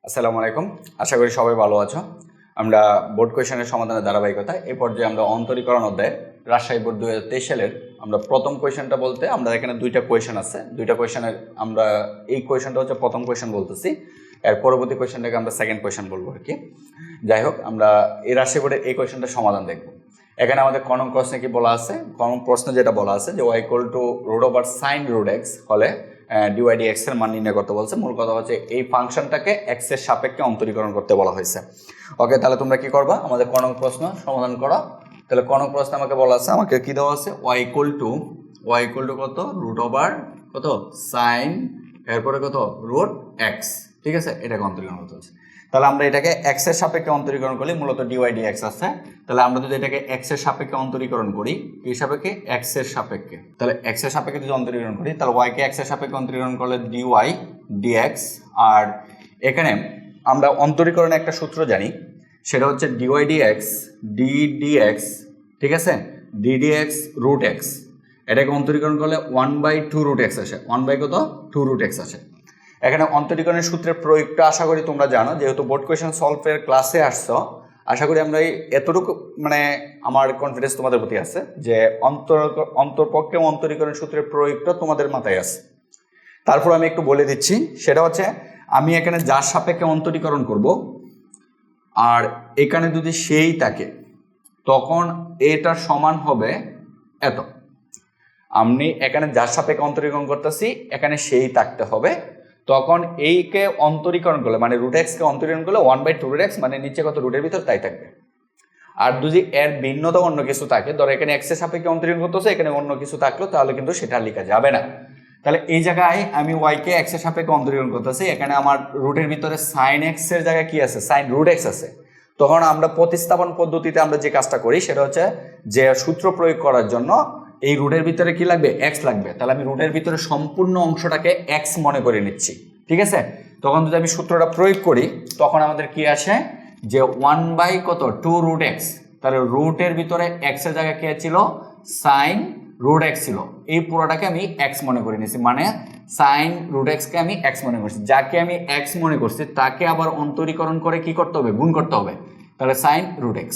আসসালামু আলাইকুম। আশা করি সবাই ভালো আছো। আমরা বোর্ড কোয়েশনের সমাধানের ধারাবাহিকতা এই পর্যায়ে আমরা অন্তরীকরণ অধ্যায় রাজশাহী বোর্ড 2023 সালের আমরা প্রথম কোয়েশনটা বলতে আমরা এখানে দুইটা কোয়েশন আছে। দুইটা কোয়েশনের আমরা এই কোয়েশনটা হচ্ছে প্রথম কোয়েশন বলতেছি, এর পরবর্তী কোয়েশনটাকে আমরা সেকেন্ড কোয়েশন বলবো আর কি। যাই হোক, আমরা এই রাজশাহী বোর্ডের এই কোয়েশনটার সমাধান দেখব। এখানে আমাদের কনং প্রশ্নে কি বলা আছে, কনং প্রশ্নে যেটা বলা আছে যে y √ sin √x হলে dydx এর মান নির্ণয় করতে বলছে। মূল কথা হচ্ছে এই ফাংশনটাকে x এর সাপেক্ষে অন্তরীকরণ করতে বলা হয়েছে। ওকে, তাহলে তোমরা কি করবা, আমাদের কনং প্রশ্ন সমাধান করো। তাহলে কনং প্রশ্ন আমাকে বলা আছে, আমাকে কি দেওয়া আছে, y = কত কত sin এরপরে কত √x, ঠিক আছে, এটাকে অন্তরীকরণ করতে হচ্ছে। তাহলে আমরা এটাকে x এর সাপেক্ষে অন্তরীকরণ করি, মূলত dydx আছে। তাহলে আমরা যদি এটাকে x এর সাপেক্ষে অন্তরীকরণ করি, কি সাপেক্ষে, x এর সাপেক্ষে, তাহলে x এর সাপেক্ষে যদি অন্তরীকরণ করি তাহলে y কে x এর সাপেক্ষে অন্তরীকরণ করলে dy dx। আর এখানে আমরা অন্তরীকরণে একটা সূত্র জানি, সেটা হচ্ছে dy dx ddx, ঠিক আছে, ddx √x, এটাকে অন্তরীকরণ করলে 1/2 √x আসে, 1/2 √x আসে। এখানে অন্তরীকরণের সূত্রের প্রয়োগটা আশা করি তোমরা জানো, যেহেতু বোর্ড কোয়েশন সলভের ক্লাসে আসছো। আশা করি আমরা এতটুকু আমার কনফিডেন্স তোমাদের প্রতি আছে যে অন্তরপক্ষে অন্তরীকরণ সূত্রের প্রয়োগটা তোমাদের মাথায় আছে। তারপর আমি একটু বলে দিচ্ছি, সেটা হচ্ছে আমি এখানে যার সাপেক্ষে অন্তরীকরণ করব আর এখানে যদি সেই থাকে তখন এটা সমান হবে এত। আমি এখানে যার সাপেক্ষে অন্তরীকরণ করতেছি এখানে সেই থাকতে হবে, তখন এইকে অন্তরীকরণ করলে মানে √x কে অন্তরীকরণ করলে 1/2 মানে নিচে কত রুটের ভিতর তাই থাকবে। আর যদি এর ভিন্নতা অন্য কিছু থাকে, ধরো এখানে x এর সাপেক্ষে অন্তরীকরণ করতেছে, এখানে অন্য কিছু থাকলো, তাহলে কিন্তু সেটা লেখা যাবে না। তাহলে এই জায়গায় আমি y কে x এর সাপেক্ষে অন্তরীকরণ করতেছি, এখানে আমার রুটের ভিতরে sin x এর জায়গায় কি আছে, sin √x আছে। তখন আমরা প্রতিস্থাপন পদ্ধতিতে আমরা যে কাজটা করি সেটা হচ্ছে যে সূত্র প্রয়োগ করার জন্য এই রুটের ভিতরে কি লাগবে, x লাগবে। তাহলে আমি রুটের ভিতরে সম্পূর্ণ অংশটাকে x মনে করে নিচ্ছি, ঠিক আছে। তখন যদি আমি সূত্রটা প্রয়োগ করি তখন আমাদের কি আসে যে 1/2 √x, তাহলে রুটের ভিতরে x এর জায়গায় কি ছিল, sin √x ছিল। এই পুরোটাকে আমি x মনে করে নিয়েছি, মানে sin √x কে আমি x মনে করছি। যাকে আমি x মনে করছি তাকে আবার অন্তরীকরণ করে কি করতে হবে, গুণ করতে হবে। তাহলে sin √x।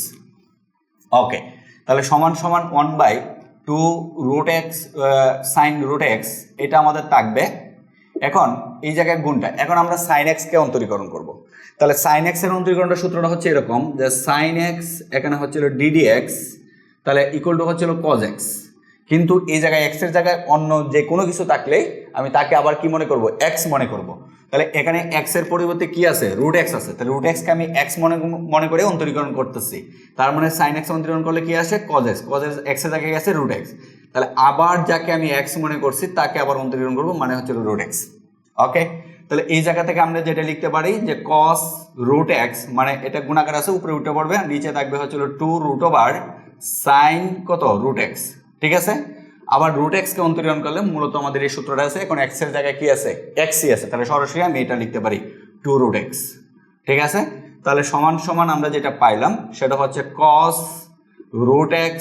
ওকে, তাহলে সমান 1/2 sin √x, এটা আমাদের থাকবে। এখন এই জায়গায় গুণটা, এখন আমরা sin x কে অন্তরীকরণ করব। তাহলে sin x এর অন্তরীকরণের সূত্রটা হচ্ছে এরকম যে sin x এখানে হচ্ছিল ddx, তাহলে ইকুয়াল টু হচ্ছিল cos x। কিন্তু এই জায়গায় x এর জায়গায় অন্য যে কোনো কিছু থাকলেই আমি তাকে আবার কি মনে করব, x মনে করব। তাহলে এখানে x এর পরিবর্তে কি আছে, √x আছে। তাহলে √x কে আমি x মনে করে অন্তরীকরণ করতেছি। তার মানে sin x অন্তরীকরণ করলে কি আসে, cos x, x এর জায়গায় আছে √x। তাহলে আবার যাকে আমি x মনে করছি তাকে আবার অন্তরীকরণ করব, মানে হচ্ছে √x। ওকে, তাহলে এই জায়গা থেকে আমরা যেটা লিখতে পারি যে cos √x, মানে এটা গুণাকার আছে, উপরে উঠে পড়বে, নিচে থাকবে হচ্ছে 2√sin কত √x, ঠিক আছে। আবার √x কে অন্তরীকরণ করলে মূলত আমাদের এই সূত্রটা আছে, এখন x এর জায়গায় কি আছে, xই আছে। তাহলে সরাসরি আমি এটা লিখতে পারি 2√x, ঠিক আছে। তাহলে সমান আমরা যেটা পাইলাম সেটা হচ্ছে cos √x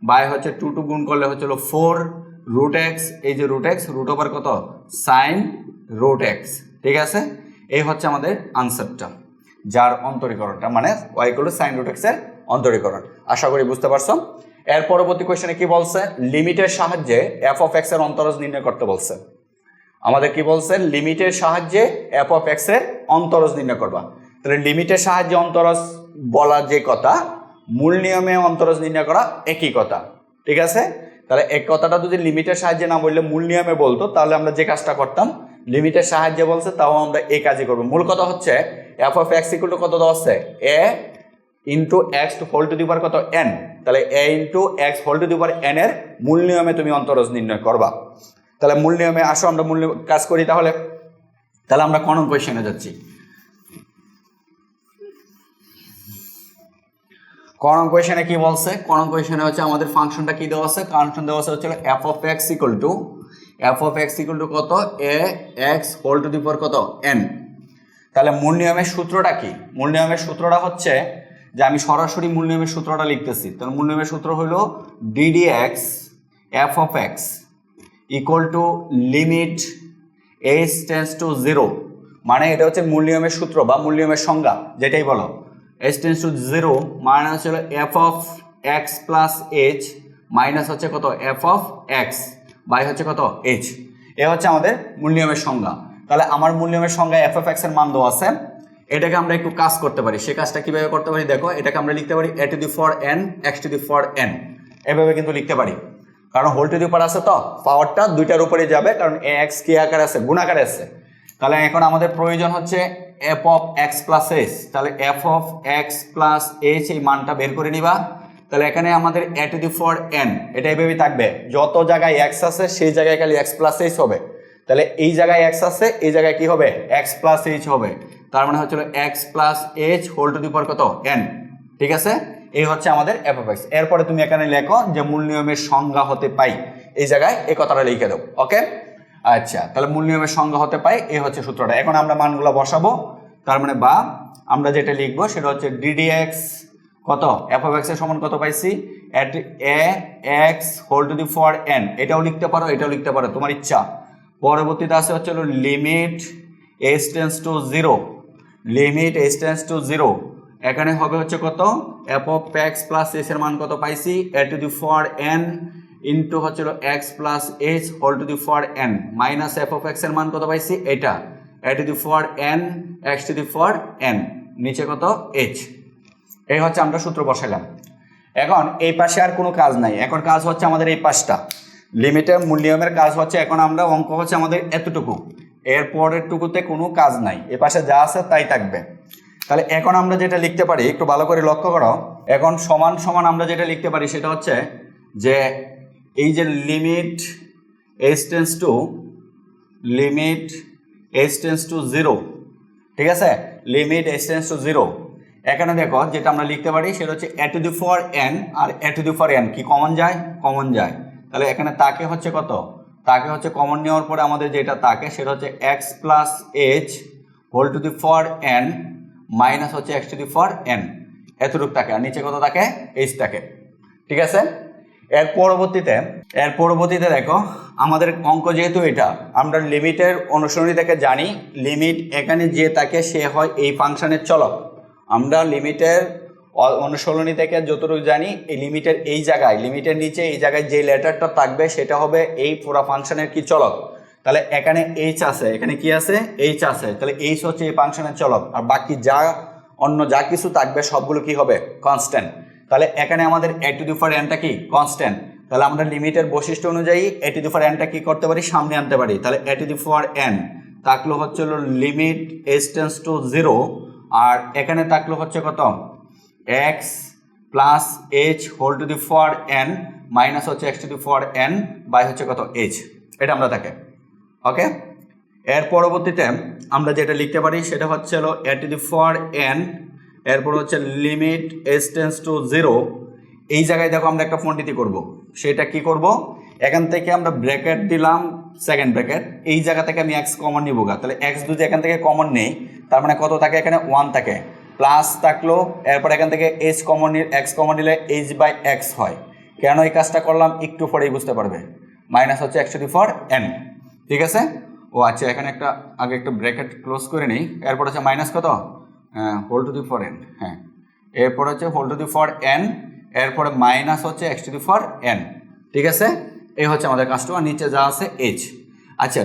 বাই হচ্ছে 2 গুণ করলে হচ্ছে 4√x, এই যে √x কত sin √x, ঠিক আছে। এই হচ্ছে আমাদের আনসারটা, যার অন্তরীকরণটা মানে y = sin √x এর অন্তরীকরণ। আশা করি বুঝতে পারছো। এর পরবর্তী কোশ্চেনে কি বলছে, লিমিটের সাহায্যে f(x) এর অন্তরজ নির্ণয় করতে বলছে। আমাদের কি বলছে, লিমিটের সাহায্যে f(x) এর অন্তরজ নির্ণয় করবা। তাহলে লিমিটের সাহায্যে অন্তরজ বলা যে কথা, মূল নিয়মে অন্তরজ নির্ণয় করা একই কথা, ঠিক আছে। তাহলে এক কথাটা যদি লিমিটের সাহায্যে না বললে মূল নিয়মে বলতো, তাহলে আমরা যে কাজটা করতাম, লিমিটের সাহায্যে বলছে তাও আমরা এই কাজই করবো। মূল কথা হচ্ছে f(x) = কত দেওয়া আছে, a × x কত n, তাহলে a × x n এর মূল নিয়মে তুমি অন্তরজ নির্ণয় করবা। তাহলে মূল নিয়মে আসো আমরা মূল কাজ করি। তাহলে আমরা কনং কোয়েশনে যাচ্ছি। কনং কোয়েশনে কি বলছে, কনং কোয়েশনে হচ্ছে আমাদের ফাংশনটা কি দেওয়া আছে, ফাংশন দেওয়া আছে হচ্ছে f(x) = কত, ax কত n। তাহলে মূল নিয়মের সূত্রটা কি, মূল নিয়মের সূত্রটা হচ্ছে যে আমি সরাসরি মূল নিয়মের সূত্রটা লিখতেছি। তাহলে মূল নিয়মের সূত্র হলো ddx f(x) = লিমিট h → 0 মানে এটা হচ্ছে মূল নিয়মের সূত্র বা মূল নিয়মের সংজ্ঞা, যেটাই বলো h টেন্ডস টু 0 মানে হচ্ছে f of x plus h minus হচ্ছে কত f অফ x বাই হচ্ছে কত h। এ হচ্ছে আমাদের মূল নিয়মের সংজ্ঞা। তাহলে আমার মূল নিয়মের সংজ্ঞায় f অফ x এর মান দেওয়া আছে, এটাকে আমরা একটু কাজ করতে পারি। সেই কাজটা কিভাবে করতে পারি দেখো, এটাকে আমরা লিখতে পারি a to the power n x to the power n, এভাবে কিন্তু লিখতে পারি। কারণ হোল টু দি পাওয়ার আছে তো পাওয়ারটা দুইটার উপরে যাবে, কারণ x কি আকারে আছে, গুণাকারে আছে। তাহলে এখন আমাদের প্রয়োজন হচ্ছে f of x plus h। তাহলে f of x plus h এই মানটা বের করে নিবা। তাহলে এখানে আমাদের a to the power n এটা এইভাবেই থাকবে, যত জায়গায় x আছে সেই জায়গায় খালি x প্লাস h হবে। তাহলে এই জায়গায় x আছে, এই জায়গায় কি হবে x প্লাস h হবে। তার মানে হচ্ছিল x plus h whole to the power কত n। ঠিক আছে, এই হচ্ছে আমাদের f অফ x। এরপরে তুমি এখানে লেখো যে মূল নিয়মের সংজ্ঞা হতে পাই, এই জায়গায় এই কথাটা লিখে দাও। ওকে, আচ্ছা, তাহলে মূল নিয়মের সংজ্ঞা হতে পাই, এই হচ্ছে সূত্রটা। এখন আমরা মানগুলো বসাবো। তার মানে বা আমরা যেটা লিখবো সেটা হচ্ছে ddx কত f অফ x এর সমান কত পাইছি at a x whole to the power n। এটাও লিখতে পারো, এটাও লিখতে পারো, তোমার ইচ্ছা। পরবর্তীতে আছে হচ্ছে limit h tends to 0, limit h tends to 0 এখানে হবে হচ্ছে কত f of x plus h এর মান কত পাইছি a to the power n into হচ্ছে x plus h whole to the power n minus f of x এর মান কত পাইছি এটা a to the power n x to the power n নিচে কত h। এই হচ্ছে আমরা সূত্র বসাইলাম। এখন এই পাশে আর কোনো কাজ নাই, এখন কাজ হচ্ছে আমাদের এই পাশটা লিমিটের মূল নিয়মের কাজ হচ্ছে। এখন আমরা অঙ্ক হচ্ছে আমাদের এতটুকু, এর পরের টুকুতে কোনো কাজ নাই, এ পাশে যা আছে তাই থাকবে। তাহলে এখন আমরা যেটা লিখতে পারি একটু ভালো করে লক্ষ্য করো, এখন সমান সমান আমরা যেটা লিখতে পারি সেটা হচ্ছে যে এই যে লিমিট h টেন্ডস টু 0, ঠিক আছে, লিমিট h টেন্ডস টু 0। এখানে দেখো যেটা আমরা লিখতে পারি সেটা হচ্ছে a to the power n আর a to the power n কি কমন যায়, কমন যায়। তাহলে এখানে তাকে হচ্ছে কত, তাকে হচ্ছে কমন নেওয়ার পরে আমাদের যেটা থাকে সেটা হচ্ছে x plus h whole to the power n minus হচ্ছে x to the power n, এতটুকু থাকে। আর নিচে কত থাকে h থাকে। ঠিক আছে, এর পরবর্তীতে দেখো আমাদের অঙ্ক যেহেতু এটা আমরা লিমিটের অনুসরণী থেকে জানি, লিমিট এখানে যে থাকে সে হয় এই ফাংশনের চলক। আমরা লিমিটের অনুসরণী থেকে যতটুকু জানি এই লিমিটের এই জায়গায়, লিমিটের নিচে এই জায়গায় যে লেটারটা থাকবে সেটা হবে এই পুরো ফাংশনের কি চলক। তাহলে এখানে h আছে, এখানে কি আছে h আছে, তাহলে h হচ্ছে এই ফাংশনের চলক। আর বাকি যা অন্য যা কিছু থাকবে সবগুলো কি হবে কনস্ট্যান্ট। তাহলে এখানে আমাদের a to the power n টা কি কনস্ট্যান্ট। তাহলে আমরা লিমিটের বৈশিষ্ট্য অনুযায়ী a to the power n টা কি করতে পারি সামনে আনতে পারি। তাহলে a to the power n থাকলো হচ্ছে লিমিট h টেন্ডস টু 0 আর এখানে থাকলো হচ্ছে কত x plus h whole to the power n minus হচ্ছে x to the power n by হচ্ছে কত h, এটা আমরা থাকে। ওকে, এর পরবর্তীতে আমরা যেটা লিখতে পারি সেটা হচ্ছে a to the power n, এরপর হচ্ছে লিমিট h টেন্ডস টু 0। এই জায়গায় দেখো আমরা একটা পণ্ডিতি করব, সেটা কি করব, এখান থেকে আমরা ব্র্যাকেট দিলাম সেকেন্ড ব্র্যাকেট, এই জায়গা থেকে আমি x কমন নিব গা। তাহলে x যদি এখান থেকে কমন নেই তার মানে কত থাকে এখানে 1 থাকে, প্লাস থাকলো এরপর এখান থেকে x কমন নিলে h বাই x হয়। কেন এই কাজটা করলাম একটু পরেই বুঝতে পারবে। মাইনাস হচ্ছে x to the power n। ঠিক আছে, ও আচ্ছা এখানে একটা আগে একটা ব্র্যাকেট ক্লোজ করে নিই। এরপর হচ্ছে মাইনাস কত whole to the power n, হ্যাঁ এরপর হচ্ছে whole to the power n, এরপরে মাইনাস হচ্ছে x to the power n। ঠিক আছে, এই হচ্ছে আমাদের কাজটা, আর নিচে যা আছে h। আচ্ছা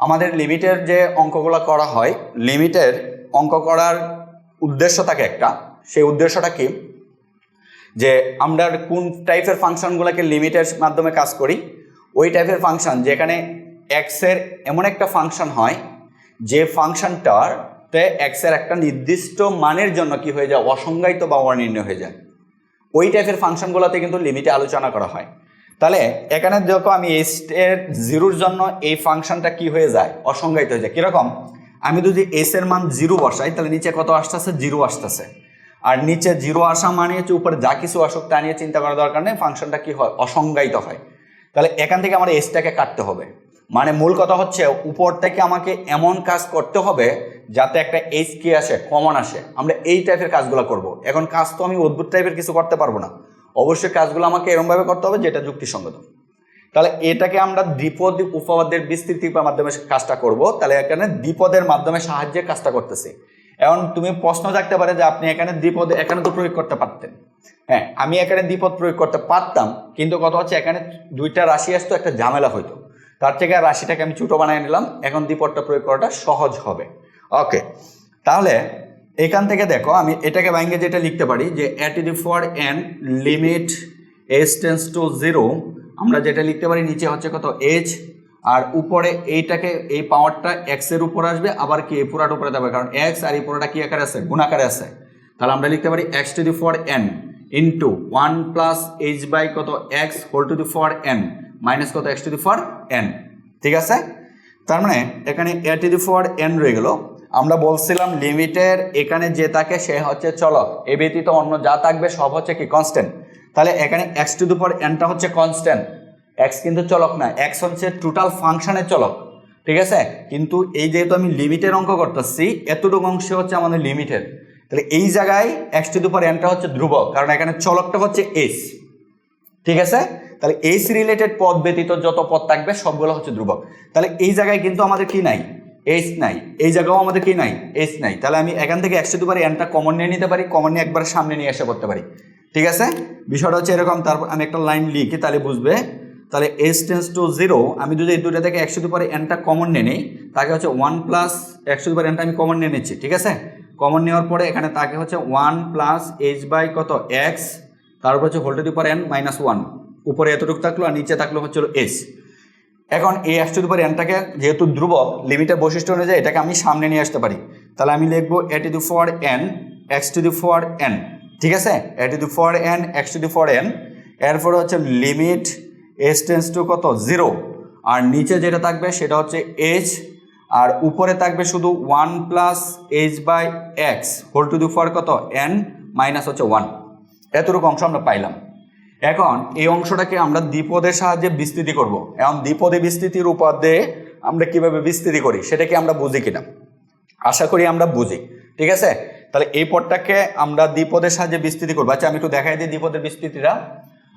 আমাদের লিমিটের যে অঙ্কগুলো করা হয়, লিমিটের অঙ্ক করার উদ্দেশ্য থাকে একটা, সেই উদ্দেশ্যটা কি যে আমরা কোন টাইপের ফাংশনগুলোকে লিমিটের মাধ্যমে কাজ করি, ওই টাইপের ফাংশন যেখানে x এর এমন একটা ফাংশন হয় যে ফাংশনটাতে x এর একটা নির্দিষ্ট মানের জন্য কি হয়ে যায় অসংজ্ঞায়িত বা অনির্ণয় হয়ে যায়, ওই টাইপের ফাংশনগুলোতে কিন্তু লিমিটে আলোচনা করা হয়। তাহলে এখানে দেখো আমি h এর 0-র জন্য এই ফাংশনটা কি হয়ে যায় অসংজ্ঞায়িত হয়ে যায়। কীরকম, আমি যদি s এর মান 0 বসাই তাহলে নিচে কত আসতেছে 0 আসতেছে, আর নিচে 0 আসা মানে হচ্ছে উপরে যা কিছু আসুক তা নিয়ে চিন্তা করার দরকার নেই, ফাংশনটা কি হয় অসংজ্ঞায়িত হয়। তাহলে এখান থেকে আমার এসটাকে কাটতে হবে, মানে মূল কথা হচ্ছে উপর থেকে আমাকে এমন কাজ করতে হবে যাতে একটা এইচ কি আসে কমন আসে। আমরা এই টাইপের কাজগুলো করব। এখন কাজ তো আমি অদ্ভুত টাইপের কিছু করতে পারবো না, অবশ্যই কাজগুলো আমাকে এরকমভাবে করতে হবে যেটা যুক্তিসঙ্গত। তাহলে এটাকে আমরা দ্বিপদ উপপাদ্যের বিস্তৃতির মাধ্যমে কাজটা করব। তাহলে এখানে দ্বিপদের মাধ্যমে সাহায্যে কাজটা করতেছি। এখন তুমি প্রশ্ন থাকতে পারে যে আপনি এখানে দ্বিপদ এখানে তো প্রয়োগ করতে পারতেন। হ্যাঁ, আমি এখানে দ্বিপদ প্রয়োগ করতে পারতাম, কিন্তু কথা হচ্ছে এখানে দুইটা রাশি আসতো, একটা ঝামেলা হইতো। তার থেকে রাশিটাকে আমি ছোট বানিয়ে নিলাম, এখন দ্বিপদটা প্রয়োগ করাটা সহজ হবে। ওকে, তাহলে এখান থেকে দেখো আমি এটাকে ভাঙে যেটা লিখতে পারি যে a⁴n limit h tends to 0, আমরা যেটা লিখতে পারি নিচে হচ্ছে কত h, আর উপরে এইটাকে এই পাওয়ারটা x এর উপর আসবে, আবার কি এই পুরাটা উপরে যাবে, কারণ x আর এই পুরোটা কি আকারে আছে, গুণ আকারে আছে। তাহলে আমরা লিখতে পারি x⁴n into 1 plus h by কত x হোল⁴n মাইনাস কত x⁴n। ঠিক আছে, তার মানে এখানে a⁴n রয়ে গেল। আমরা বলছিলাম লিমিটের এখানে যে থাকে সে হচ্ছে চলক, এ ব্যতীত অন্য যা থাকবে সব হচ্ছে কি কনস্ট্যান্ট। তাহলে এখানে x⁴nটা হচ্ছে কনস্ট্যান্ট, x কিন্তু চলক না, x হচ্ছে টোটাল ফাংশনের চলক। ঠিক আছে, কিন্তু এই যেহেতু আমি লিমিটের অঙ্ক করতেছি, এতটুকু অংশ হচ্ছে আমাদের লিমিটের। তাহলে এই জায়গায় x⁴nটা হচ্ছে ধ্রুবক, কারণ এখানে চলকটা হচ্ছে h। ঠিক আছে, তাহলে h রিলেটেড পদ ব্যতীত যত পদ থাকবে সবগুলো হচ্ছে ধ্রুবক। তাহলে এই জায়গায় কিন্তু আমাদের কি নাই, h নাই, এই জায়গাও আমাদের কি নাই, h নাই। তাহলে আমি এখান থেকে x⁴nটা কমন নিয়ে নিতে পারি, কমন নিয়ে একবার সামনে নিয়ে এসে করতে পারি। ঠিক আছে, বিষয়টা হচ্ছে এরকম। তারপর আমি একটা লাইন লিখি, তাহলে বুঝবে। তাহলে h টেন্ডস টু 0, আমি যদি এই দুটো থেকে x⁴nটা কমন নিয়ে নিই, তাকে হচ্ছে 1 প্লাস x⁴nটা আমি কমন নিয়ে নিচ্ছি। ঠিক আছে, কমন নেওয়ার পরে এখানে তাকে হচ্ছে 1 প্লাস h বাই কত x, তারপর হচ্ছে হোল⁴n মাইনাস 1, উপরে এতটুকু থাকলো আর নিচে থাকলো হচ্ছে h। এখন এই x⁴nটাকে যেহেতু ধ্রুবক, লিমিটের বৈশিষ্ট্য অনুযায়ী এটাকে আমি সামনে নিয়ে আসতে পারি। তাহলে আমি লিখবো a⁴n x⁴n। ঠিক আছে, a⁴n x⁴n, এরপরে হচ্ছে লিমিট h টেন্ডস টু কত 0, আর নিচে যেটা থাকবে সেটা হচ্ছে h, আর উপরে থাকবে শুধু 1 প্লাস h বাই x হোল⁴ কত n মাইনাস হচ্ছে 1। এতটুকু অংশ আমরা পাইলাম। এখন এই অংশটাকে আমরা দ্বিপদের সাহায্যে বিস্তৃতি করব। এখন দ্বিপদী বিস্তৃতির উপাদ্যে আমরা কিভাবে বিস্তৃতি করি সেটা কি আমরা বুঝি কিনা, আশা করি আমরা বুঝি। ঠিক আছে, তাহলে এই পদটাকে আমরা দ্বিপদের সাহায্যে বিস্তৃতি করবো। আচ্ছা, আমি একটু দেখাই দিই দ্বিপদের বিস্তৃতিটা।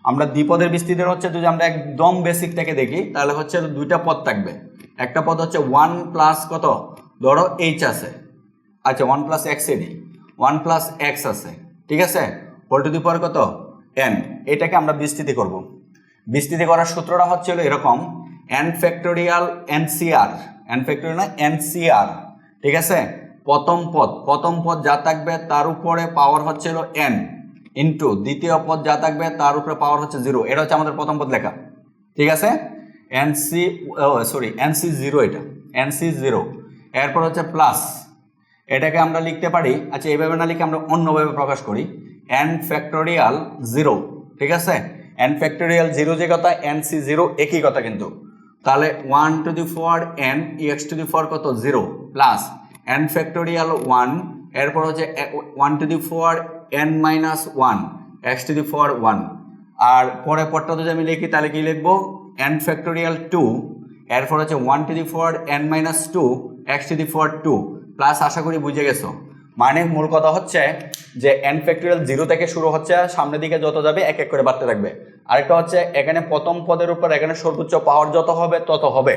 আমরা দ্বিপদের বিস্তৃতির হচ্ছে যদি আমরা একদম বেসিক থেকে দেখি, তাহলে হচ্ছে দুইটা পদ থাকবে। একটা পদ হচ্ছে 1 প্লাস কত, ধরো h আছে, আচ্ছা 1 প্লাস x এ নেই, 1 প্লাস x আছে। ঠিক আছে, হোল⁴ কত n, এটাকে আমরা বিস্তৃতি করব। বিস্তৃতি করার সূত্রটা হচ্ছে এরকম, n factorial NCR, n factorial না NCR। ঠিক আছে, প্রথম পদ যা থাকবে তার উপরে পাওয়ার হচ্ছে n ইন্টু দ্বিতীয় পদ যা থাকবে তার উপরে পাওয়ার হচ্ছে 0। এটা হচ্ছে আমাদের প্রথম পদ লেখা। ঠিক আছে, NC0, এটা NC0, এরপর হচ্ছে প্লাস, এটাকে আমরা লিখতে পারি, আচ্ছা এইভাবে না লিখে আমরা অন্যভাবে প্রকাশ করি, n ফ্যাক্টোরিয়াল 0। ঠিক আছে, n ফ্যাক্টোরিয়াল 0 যে কথা, NC0 একই কথা কিন্তু। তাহলে 1⁴n x⁴ কত 0 প্লাস n ফ্যাক্টোরিয়াল 1, এরপর হচ্ছে 1⁴n মাইনাস 1 x⁴1, আর পরে পরটা যদি আমি লিখি তাহলে কি লিখবো, n ফ্যাক্টোরিয়াল 2, এরপর হচ্ছে 1⁴n মাইনাস 2 x⁴2 প্লাস। আশা করি বুঝে গেছো। মানে মূল কথা হচ্ছে যে n ফ্যাক্টোরিয়াল 0 থেকে শুরু হচ্ছে, সামনের দিকে যত যাবে এক এক করে বাড়তে থাকবে। আরেকটা হচ্ছে এখানে প্রথম পদের উপর এখানে সর্বোচ্চ পাওয়ার যত হবে তত হবে,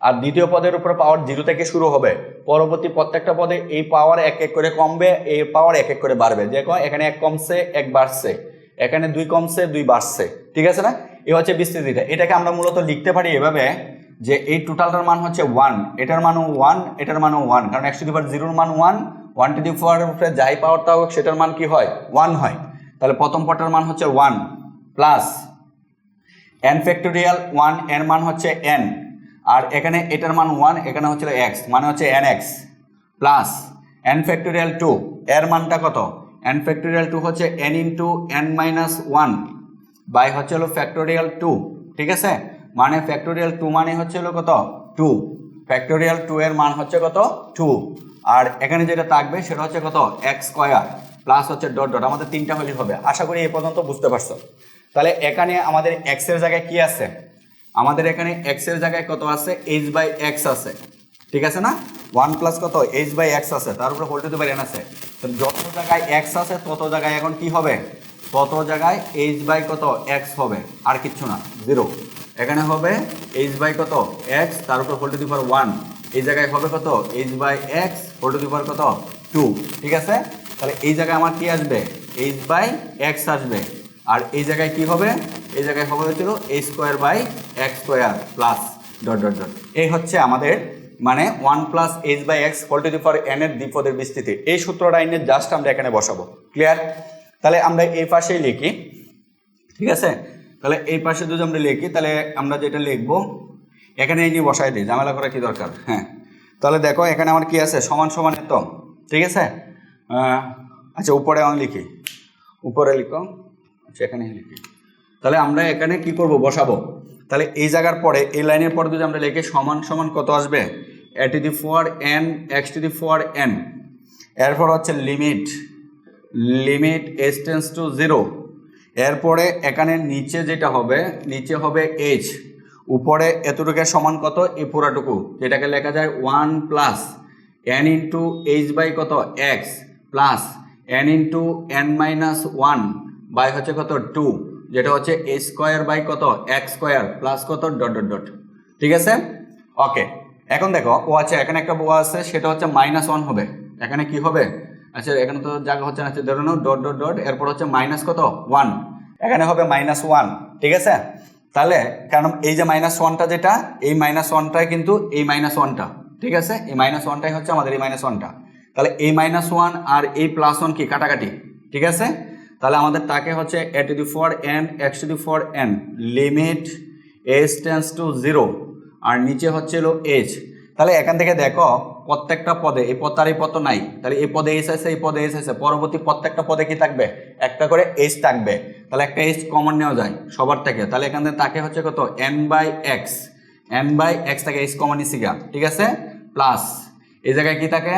আর দ্বিতীয় পদের উপর পাওয়ার 0 থেকে শুরু হবে, পরবর্তী প্রত্যেকটা পদে এই পাওয়ার এক এক করে কমবে, এই পাওয়ার এক এক করে বাড়বে। দেখো এখানে 1 কমছে 1 বাড়ছে, এখানে 2 কমছে 2 বাড়ছে। ঠিক আছে না, এই হচ্ছে বিস্তৃতিটা। এটাকে আমরা মূলত লিখতে পারি এভাবে যে এই টোটালটার মান হচ্ছে 1, এটার মানও 1, এটার মানও 1, কারণ x⁴0 মান 1, 1⁴ উপরে যাই পাওয়ারটা হোক সেটার মান কি হয়, 1 হয়। তাহলে প্রথম পদটার মান হচ্ছে 1 প্লাস n ফ্যাক্টোরিয়াল 1, এর মান হচ্ছে n, আর এখানে এটার মান 1, এখানে হচ্ছে x, মানে হচ্ছে nx প্লাস n ফ্যাক্টোরিয়াল 2, এর মানটা কত, n ফ্যাক্টোরিয়াল 2 হচ্ছে n into n minus 1 by হচ্ছে ফ্যাক্টোরিয়াল 2। ঠিক আছে, মানে ফ্যাক্টোরিয়াল 2 মানে হচ্ছে কত 2, ফ্যাক্টোরিয়াল 2 এর মান হচ্ছে কত 2, আর এখানে যেটা থাকবে সেটা হচ্ছে কত x স্কয়ার প্লাস হচ্ছে ডট ডট, আমাদের তিনটা হলেই হবে। আশা করি এই পর্যন্ত বুঝতে পারছো। তাহলে এখানে আমাদের x এর জায়গায় কি আছে, আমাদের এখানে x এর জায়গায় কত আছে, h বাই x আছে। ঠিক আছে না, 1 প্লাস কত h বাই x আছে, তার উপরে হোল⁴n আছে। তো যত জায়গায় x আছে তত জায়গায় এখন কি হবে, তত জায়গায় h বাই কত x হবে, আর কিচ্ছু না 0। এখানে হবে h বাই কত x তার উপর হোল টু দি পাওয়ার 1, এই জায়গায় হবে কত h by x whole to the power কত 2, ঠিক আছে। তাহলে এই জায়গায় আমার কি আসবে h বাই x আসবে, আর এই জায়গায় কি হবে, এই জায়গায় হবে হচ্ছিল h square by x square plus dot dot dot. এই হচ্ছে আমাদের মানে 1 plus h by x whole to the power n এর দ্বিপদের বিস্তৃতি। এই সূত্রটা এনে জাস্ট আমরা এখানে বসাবো, ক্লিয়ার। তাহলে আমরা এই পাশেই লিখি, ঠিক আছে। তাহলে এই পাশে যদি আমরা লিখি তাহলে আমরা যেটা লিখবো এখানে এই যে বসাই দিই, ঝামেলা করা কি দরকার। হ্যাঁ, তাহলে দেখো এখানে আমার কি আছে সমান সমান এত, ঠিক আছে। আচ্ছা উপরে আমি লিখি, উপরে লিখো, আচ্ছা এখানে লিখি। তাহলে আমরা এখানে কি করব বসাবো, তাহলে এই জায়গার পরে এই লাইনের পরে যদি আমরা লিখি সমান সমান কত আসবে a to the power n x to the power n, এরপর হচ্ছে লিমিট h টেন্ডস টু 0, এরপরে এখানে নিচে যেটা হবে নিচে হবে h, উপরে এতটুকু সমান কত এই পুরাটুকু, যেটাকে লেখা যায় 1 plus n into h by কত x plus n into n minus 1 by হচ্ছে কত 2, যেটা হচ্ছে h স্কোয়ার বাই কত x স্কোয়ার প্লাস কত ডট ডট ডট, ঠিক আছে। ওকে, এখন দেখো ও আচ্ছা এখানে একটা ও আছে সেটা হচ্ছে -1 হবে, এখানে কি হবে, আচ্ছা এখানে তো জায়গা হচ্ছে না, ধরে নাও ডট ডট ডট, এরপর হচ্ছে মাইনাস কত 1, এখানে হবে -1, ঠিক আছে। তাহলে কারণ এই যে -1টা যেটা এই -1টাই কিন্তু এই -1টা, ঠিক আছে, এই -1টাই হচ্ছে আমাদের এই -1টা। তাহলে এই -1 আর এই +1 কি কাটাকাটি, ঠিক আছে। তাহলে আমাদের তাকে হচ্ছে a to the power n x to the power n limit h tends to 0, আর নিচে হচ্ছে হলো h। তাহলে এখান থেকে দেখো প্রত্যেকটা পদে এই পদ আর এই পদ তো নাই, তাহলে এই পদে h আছে, এই পদে h আছে, পরবর্তী প্রত্যেকটা পদে কি থাকবে একটা করে h থাকবে, তাহলে একটা h কমন নেওয়া যায় সবার থেকে। তাহলে এখান থেকে তাকে হচ্ছে কত n বাই x থেকে h কমন নিছি গা, ঠিক আছে, প্লাস এই জায়গায় কি থাকে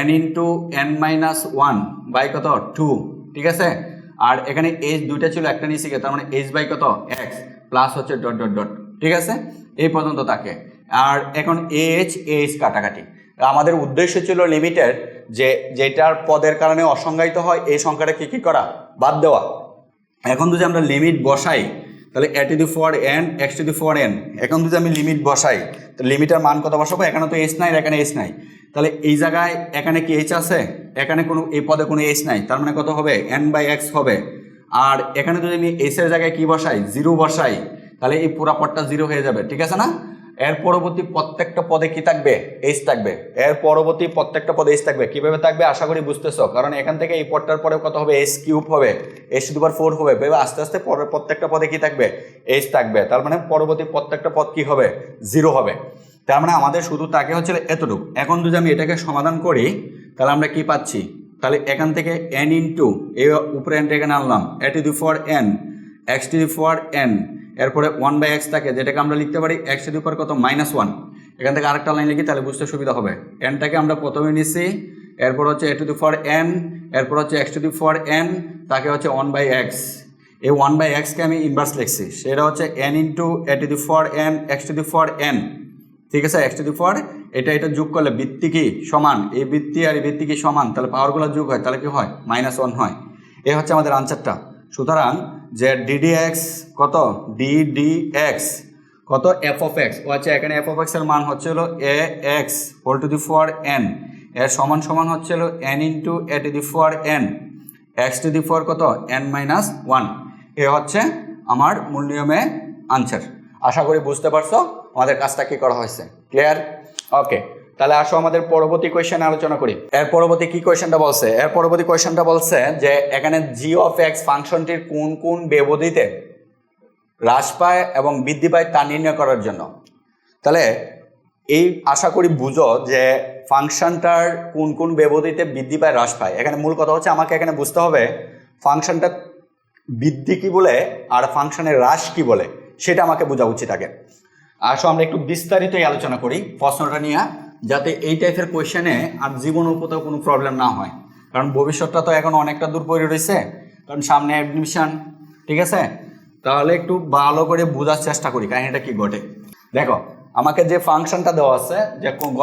n into n minus 1 by কত 2, ঠিক আছে। আর এখানে h দুইটা ছিল একটা নিচে গিয়ে, তার মানে h বাই কত x প্লাস হচ্ছে ডট ডট ডট, ঠিক আছে, এই পর্যন্ত থাকে। আর এখন h কাটাকাটি, আমাদের উদ্দেশ্য ছিল লিমিটের যে যেটার পদের কারণে অসংজ্ঞায়িত হয় এই সংখ্যাটা কি করা বাদ দেওয়া। এখন যদি আমরা লিমিট বসাই তাহলে a to the power n x to the power n, এখন যদি আমি লিমিট বসাই তো লিমিটের মান কত বসাবো, এখানে তো h নাই আর এখানে h নাই, তাহলে এই জায়গায় এখানে কি h আছে, এখানে কোনো এই পদে কোনো h নাই, তার মানে কত হবে n বাই x হবে। আর এখানে যদি আমি h এর জায়গায় কি বসাই 0 বসাই তাহলে এই পুরা পদটা 0 হয়ে যাবে, ঠিক আছে না। এর পরবর্তী প্রত্যেকটা পদে কি থাকবে h থাকবে, এর পরবর্তী প্রত্যেকটা পদে h থাকবে। কিভাবে থাকবে আশা করি বুঝতেছো, কারণ এখান থেকে এই পদটার পরে কত হবে h কিউব হবে, h টু দি পাওয়ার 4 হবে, ভেবে আস্তে আস্তে পরের প্রত্যেকটা পদে কি থাকবে h থাকবে, তার মানে পরবর্তী প্রত্যেকটা পদ কি হবে 0 হবে। তার মানে আমাদের শুধু তাকে হচ্ছে এতটুকু। এখন যদি আমি এটাকে সমাধান করি তাহলে আমরা কি পাচ্ছি, তাহলে এখান থেকে n ইন্টু এই উপরে n এখানে আনলাম a to the power n x to the power n, এরপরে 1 বাই x থাকে যেটাকে আমরা লিখতে পারি x টু দি পাওয়ার কত -1, এখান থেকে আরেকটা লাইন লিখি তাহলে বুঝতে সুবিধা হবে। nটাকে আমরা প্রথমে নিচ্ছি, এরপর হচ্ছে a to the power n, এরপর হচ্ছে x to the power n, তাকে হচ্ছে 1 বাই x, এই 1 বাই x কে আমি ইনভার্স লিখছি, সেটা হচ্ছে n into a to the power n x to the power n, ঠিক আছে। x টু দি পাওয়ার এটা যোগ করলে বৃত্তি কি সমান, এই বৃত্তি আর এই বৃত্তি কি সমান, তাহলে পাওয়ারগুলো যোগ হয় তাহলে কি হয় -1 হয়। এই হচ্ছে আমাদের আনসারটা। সুতরাং যে ddx কত ddx কত f অফ x, ও আচ্ছা এখানে f অফ x এর মান হচ্ছে হলো ax whole to the power n, এর সমান সমান হচ্ছে হলো n into a to the power n x to the power কত n মাইনাস 1। এ হচ্ছে আমার মূল নিয়মে আনসার। আশা করি বুঝতে পারছো আমাদের কাজটা কি করা হয়েছে, ক্লিয়ার। ওকে, তাহলে আসো আমাদের পরবর্তী কোয়েশ্চেন আলোচনা করি। এর পরবর্তী কি কোয়েশ্চেনটা বলছে, এর পরবর্তী কোয়েশ্চেনটা বলছে যে এখানে জি অফ এক্স ফাংশনটির কোন কোন ব্যবধিতে হ্রাস পায় এবং বৃদ্ধি পায় তা নির্ণয় করার জন্য। তাহলে এই আশা করি বুঝো যে ফাংশনটার কোন কোন ব্যবধিতে বৃদ্ধি পায় হ্রাস পায়। এখানে মূল কথা হচ্ছে আমাকে এখানে বুঝতে হবে ফাংশনটা বৃদ্ধি কি বলে আর ফাংশনের হ্রাস কি বলে, সেটা আমাকে বোঝা উচিত আগে। আসো আমরা একটু বিস্তারিত আলোচনা করি প্রশ্নটা নিয়ে, যাতে এই টাইপের কোয়েশ্চেনে আর জীবনের কোথাও কোনো প্রবলেম না হয়, কারণ ভবিষ্যৎটা তো এখন অনেকটা দূর পড়ে রয়েছে, কারণ সামনে অ্যাডমিশন, ঠিক আছে। তাহলে একটু ভালো করে বোঝার চেষ্টা করি কাহিনীটা কি ঘটে। দেখো আমাকে যে ফাংশনটা দেওয়া আছে, যে গ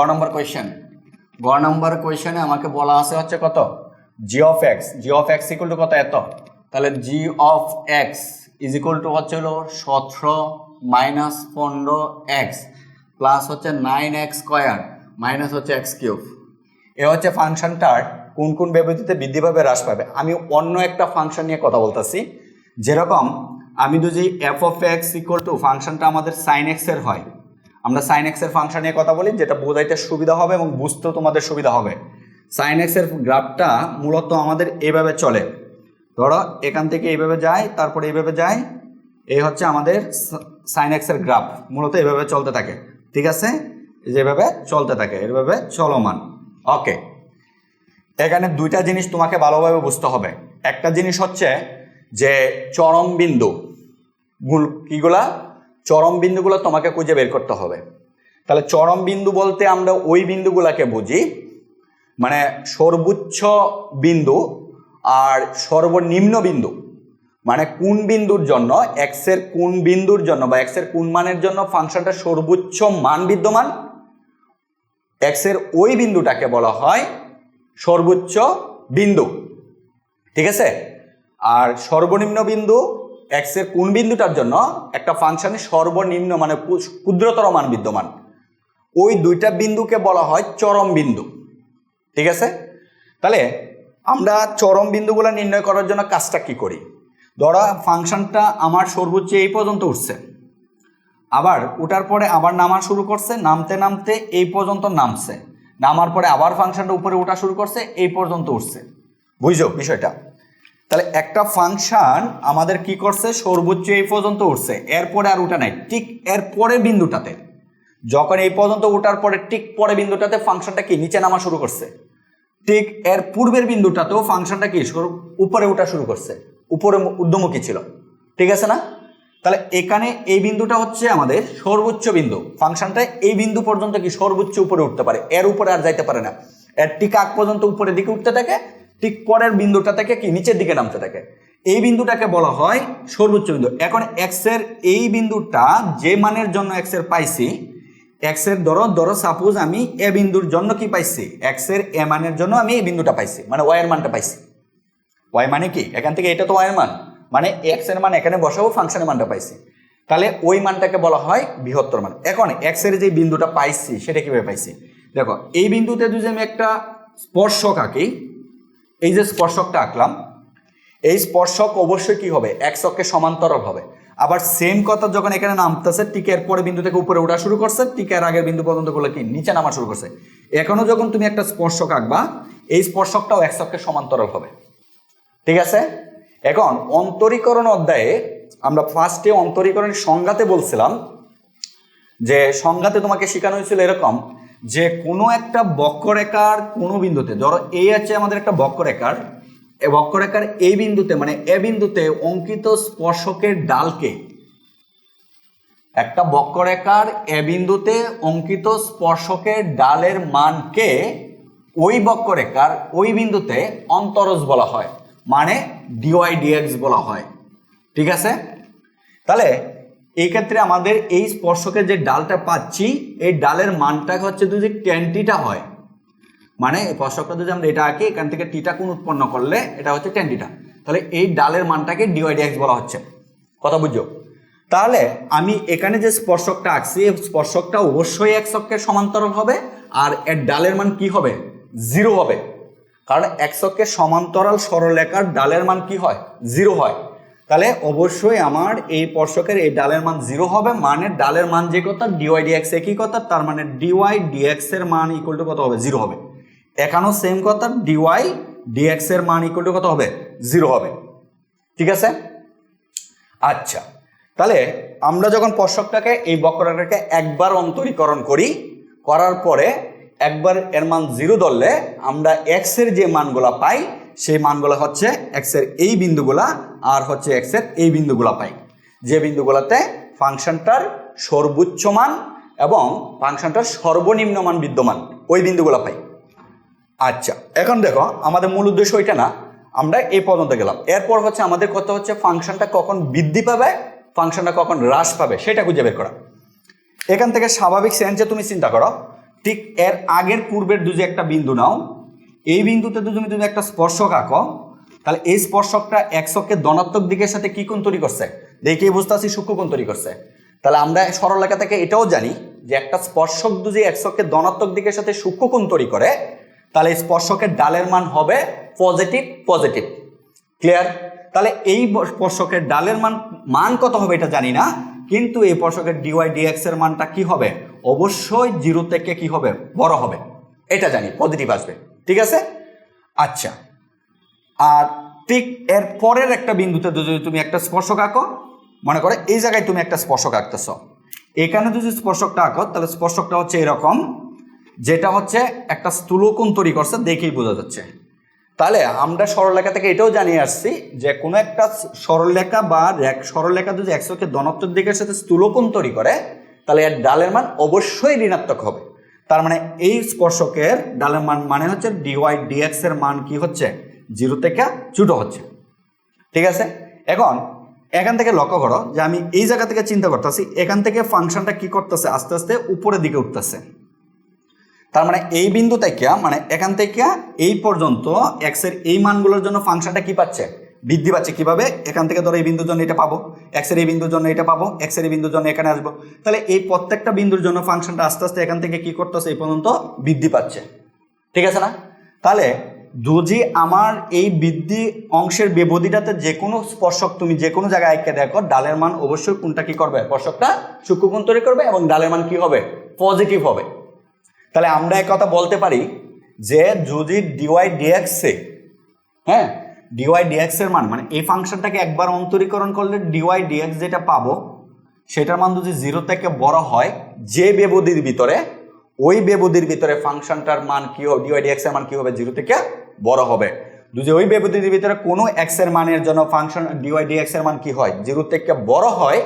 নম্বর কোয়েশ্চেনে আমাকে বলা আছে হচ্ছে কত g of x equal to কত এত, তাহলে g of x is equal to হচ্ছে হলো 17 -15x প্লাস হচ্ছে 9x স্কয়ার মাইনাস হচ্ছে x কিউব। এ হচ্ছে ফাংশনটার কোন কোন ব্যবধিতে বৃদ্ধি পাবে হ্রাস পাবে। আমি অন্য একটা ফাংশন নিয়ে কথা বলতেছি, যেরকম আমি যদি F of x equal two ফাংশনটা আমাদের সাইন এক্স এর হয়, আমরা সাইন এক্স এর ফাংশন নিয়ে কথা বলি, যেটা বোঝাইতে সুবিধা হবে এবং বুঝতেও তোমাদের সুবিধা হবে। সাইন এক্স এর গ্রাফটা মূলত আমাদের এইভাবে চলে, ধরো এখান থেকে এইভাবে যায়, তারপরে এইভাবে যায়, এই হচ্ছে আমাদের সাইন এক্স এর গ্রাফ, মূলত এইভাবে চলতে থাকে, ঠিক আছে, যেভাবে চলতে থাকে এভাবে চলমান। ওকে, এখানে দুইটা জিনিস তোমাকে ভালোভাবে বুঝতে হবে। একটা জিনিস হচ্ছে যে চরম বিন্দু কিগুলা, চরম বিন্দুগুলো তোমাকে খুঁজে বের করতে হবে। তাহলে চরম বিন্দু বলতে আমরা ওই বিন্দুগুলাকে বুঝি, মানে সর্বোচ্চ বিন্দু আর সর্বনিম্ন বিন্দু, মানে কোন বিন্দুর জন্য এক্স এর কোন বিন্দুর জন্য বা এক্স এর কোন মানের জন্য ফাংশনটা সর্বোচ্চ মান বিদ্যমান, এক্স এর ওই বিন্দুটাকে বলা হয় সর্বোচ্চ বিন্দু, ঠিক আছে। আর সর্বনিম্ন বিন্দু এক্স এর কোন বিন্দুটার জন্য একটা ফাংশনের সর্বনিম্ন মানে ক্ষুদ্রতর মান বিদ্যমান, ওই দুইটা বিন্দুকে বলা হয় চরম বিন্দু, ঠিক আছে। তাহলে আমরা চরম বিন্দুগুলো নির্ণয় করার জন্য কাজটা কি করি, ধরো ফাংশনটা আমার সর্বোচ্চ এই পর্যন্ত উঠছে, আবার ওঠার পরে আবার নামা শুরু করছে, নামতে নামতে এই পর্যন্ত নামছে, নামার পরে আবার ফাংশনটা উপরে ওঠা শুরু করছে, এই পর্যন্ত উঠছে, বুঝছো বিষয়টা। তাহলে একটা ফাংশন আমাদের কি করছে, সর্বোচ্চ এই পর্যন্ত উঠছে, এরপরে আর উঠা নাই, ঠিক এর পরের বিন্দুটাতে, যখন এই পর্যন্ত ওঠার পরে ঠিক পরে বিন্দুটাতে ফাংশনটা কি নিচে নামা শুরু করছে, ঠিক এর পূর্বের বিন্দুটাতেও ফাংশনটা কি উপরে ওঠা শুরু করছে, উপরে ঊর্ধ্বমুখী ছিল, ঠিক আছে না। তাহলে এখানে এই বিন্দুটা হচ্ছে আমাদের সর্বোচ্চ বিন্দু, ফাংশনটা এই বিন্দু পর্যন্ত কি সর্বোচ্চ উপরে উঠতে পারে, এর উপরে আর যাইতে পারে না, এর ঠিক আগ পর্যন্ত উপরের দিকে উঠতে থাকে, ঠিক পরের বিন্দুটা থেকে কি নিচের দিকে নামতে থাকে, এই বিন্দুটাকে বলা হয় সর্বোচ্চ বিন্দু। এখন এক্স এর এই বিন্দুটা যে মানের জন্য এক্স এর পাইছি, এক্স এর ধরো সাপোজ আমি এ বিন্দুর জন্য কি পাইছি, এক্স এর এ মানের জন্য আমি এই বিন্দুটা পাইছি, মানে ওয়াই এর মানটা পাইছি। ওয়াই মানে কি, এখান থেকে এটা তো ওয়াই এর মান, মানে এক্স এর মান এখানে বসাবো, ফাংশনের মানটা পাইছি, তাহলে ওই মানটাকে বলা হয় বৃহত্তর মান। এখন এক্স এর যে বিন্দুটা পাইছি সেটা কিভাবে পাইছি, দেখো এই বিন্দুতে যদি আমি একটা স্পর্শক আঁকি, এই যে স্পর্শকটা আঁকলাম, এই স্পর্শক অবশ্যই কি হবে, এক্স অক্ষের সমান্তরাল হবে। আবার সেম কথা যখন এখানে নামতেছে, টিকের পরে বিন্দু থেকে উপরে ওঠা শুরু করছে, টিকের আগের বিন্দু পর্যন্ত গুলো কি নিচে নামা শুরু করছে, এখনো যখন তুমি একটা স্পর্শক আঁকবা, এই স্পর্শকটাও এক্স অক্ষের সমান্তরাল হবে, ঠিক আছে। এখন অন্তরীকরণ অধ্যায়ে আমরা ফার্স্টে অন্তরীকরণের সংজ্ঞাতে বলছিলাম, যে সংজ্ঞাতে তোমাকে শেখানো হয়েছিল এরকম, যে কোনো একটা বক্ররেখার কোনো বিন্দুতে, ধরো এই আছে আমাদের একটা বক্ররেখার, এই বক্ররেখার এই বিন্দুতে মানে এ বিন্দুতে অঙ্কিত স্পর্শকের ডালকে, একটা বক্ররেখার এ বিন্দুতে অঙ্কিত স্পর্শকের ডালের মানকে ওই বক্ররেখার ওই বিন্দুতে অন্তরজ বলা হয়, মানে ডিওয়াই ডিএক্স বলা হয়, ঠিক আছে। তাহলে এই ক্ষেত্রে আমাদের এই স্পর্শকের যে ডালটা পাচ্ছি, এই ডালের মানটা হচ্ছে যদি tan থিটা হয়, মানে এই স্পর্শকটা যদি আমরা এটা আঁকি, এখান থেকে থিটা কোণ উৎপন্ন করলে এটা হচ্ছে tan থিটা, তাহলে এই ডালের মানটাকে ডিওয়াই ডিএক্স বলা হচ্ছে, কথা বুঝছো। তাহলে আমি এখানে যে স্পর্শকটা আঁকছি, এই স্পর্শকটা অবশ্যই এক্স অক্ষের সমান্তরাল হবে, আর এর ডালের মান কি হবে, 0 হবে, কারণ এক্স অক্ষের সমান্তরাল সরলরেখার ডালের মান কি হয়, 0 হয়। তাহলে অবশ্যই আমার এই স্পর্শকের এই ডালের মান 0 হবে, মানে ডালের মান যে কথা ডিওয়াই ডিএক্স একই কথা, তার মানে ডিওয়াই ডিএক্স এর মান ইকুয়াল টু কত হবে, 0 হবে। এখানেও সেম কথা, ডিওয়াই ডিএক্স এর মান ইকুয়াল টু কত হবে, 0 হবে, ঠিক আছে। আচ্ছা, তাহলে আমরা যখন স্পর্শকটাকে এই বক্ররেখাকে একবার অন্তরীকরণ করি, করার পরে একবার এর মান 0 ধরলে আমরা এক্স এর যে মানগুলা পাই, সেই মানগুলো হচ্ছে এক্স এর এই বিন্দুগুলা আর হচ্ছে এক্স এর এই বিন্দুগুলা পাই, যে বিন্দুগুলাতে ফাংশনটার সর্বোচ্চ মান এবং ফাংশনটার সর্বনিম্ন মান বিদ্যমান, ওই বিন্দুগুলা পাই। আচ্ছা, এখন দেখো আমাদের মূল উদ্দেশ্য ওইটা না, আমরা এই পর্যন্ত গেলাম, এরপর হচ্ছে আমাদের কথা হচ্ছে ফাংশনটা কখন বৃদ্ধি পাবে, ফাংশনটা কখন হ্রাস পাবে সেটা খুঁজে বের করা। এখান থেকে স্বাভাবিক সেন্সে তুমি চিন্তা করো, ঠিক এর আগের পূর্বের দুই যে একটা বিন্দু নাও, এই বিন্দুতে তুমি যদি একটা স্পর্শক আঁকো, তাহলে এই স্পর্শকটা এক্স অক্ষের ধনাত্মক দিকের সাথে কি কোণ তৈরি করছে, দেখেই বুঝতে পারছি সূক্ষ্ম কোণ তৈরি করছে। তাহলে আমরা সরলরেখা থেকে এটাও জানি যে একটা স্পর্শক যদি একশকে ধনাত্মক দিকের সাথে সূক্ষ্মকোণ তৈরি করে তাহলে স্পর্শকের ডালের মান হবে পজিটিভ পজিটিভ। ক্লিয়ার? তাহলে এই স্পর্শকের ডালের মান কত হবে এটা জানি না, কিন্তু এই স্পর্শকের ডিওয়াই ডিএক্স এর মানটা কি হবে, অবশ্যই 0 থেকে কি হবে, বড় হবে, এটা জানি, পজিটিভ আসবে। ঠিক আছে? আচ্ছা, আর ঠিক এর পরের একটা বিন্দুতে যদি তুমি একটা স্পর্শক আঁকো, মনে করে এই জায়গায় তুমি একটা স্পর্শক আঁকতেছ, এখানে যদি স্পর্শকটা আঁকো তাহলে স্পর্শকটা হচ্ছে এরকম, যেটা হচ্ছে একটা স্থূলকোণ তৈরি করছে, দেখেই বোঝা যাচ্ছে। তাহলে আমরা সরলরেখা থেকে এটাও জানিয়ে আসছি যে কোনো একটা সরলরেখা বা সরলরেখা যদি একশোকে ধনাত্মক দিকের সাথে স্থূলকোণ তৈরি করে তাহলে এর ডালের মান অবশ্যই ঋণাত্মক হবে। তার মানে এই স্পর্শকের ডালের মান মানে হচ্ছে ডিওয়াই ডিএক্স এর মান কি হচ্ছে, 0 থেকে ছোট হচ্ছে। ঠিক আছে? এখন এখান থেকে লক্ষ্য করো যে আমি এই জায়গা থেকে চিন্তা করতেছি, এখান থেকে ফাংশনটা কি করতেছে, আস্তে আস্তে উপরের দিকে উঠতেছে। তার মানে এই বিন্দু থেকে, মানে এখান থেকে এই পর্যন্ত এক্স এর এই মানগুলোর জন্য ফাংশনটা কি পাচ্ছে, বৃদ্ধি পাচ্ছে। কিভাবে? এখান থেকে ধরো এই বিন্দুর জন্য এটা পাবো, এক্স এর এই বিন্দুর জন্য এটা পাবো, এক্স এর এই বিন্দুর জন্য এখানে আসবো। তাহলে এই প্রত্যেকটা বিন্দুর জন্য ফাংশনটা আস্তে আস্তে এখান থেকে কি করতেছে, এই পর্যন্ত বৃদ্ধি পাচ্ছে। ঠিক আছে না? তাহলে যদি আমার এই বৃদ্ধি অংশের ব্যবধিটাতে যে কোনো স্পর্শক তুমি যে কোনো জায়গায় এঁকে দেখো, ডালের মান অবশ্যই কোনটা কি করবে, স্পর্শকটা সূক্ষ্মকোণ তৈরি করবে এবং ডালের মান কি হবে, পজিটিভ হবে। তাহলে আমরা এক কথা বলতে পারি যে যদি ডিওয়াই ডিএক্স এ, হ্যাঁ, ডিওয়াই ডিএক্স এর মান, মানে এই ফাংশনটাকে একবার অন্তরীকরণ করলে ডিওয়াই ডিএক্স যেটা পাবো সেটার মান যদি 0 থেকে বড় হয়, যে ব্যবধির ভিতরে, ওই ব্যবধির ভিতরে ফাংশনটার মান কি হবে, ডিওয়াই ডিএক্স এর মান কি হবে, 0 থেকে বড় হবে। যদি ওই ব্যবধির ভিতরে কোনো এক্স এর মানের জন্য ফাংশন ডিওয়াই ডিএক্স এর মান কি হয়, 0 থেকে বড় হয়,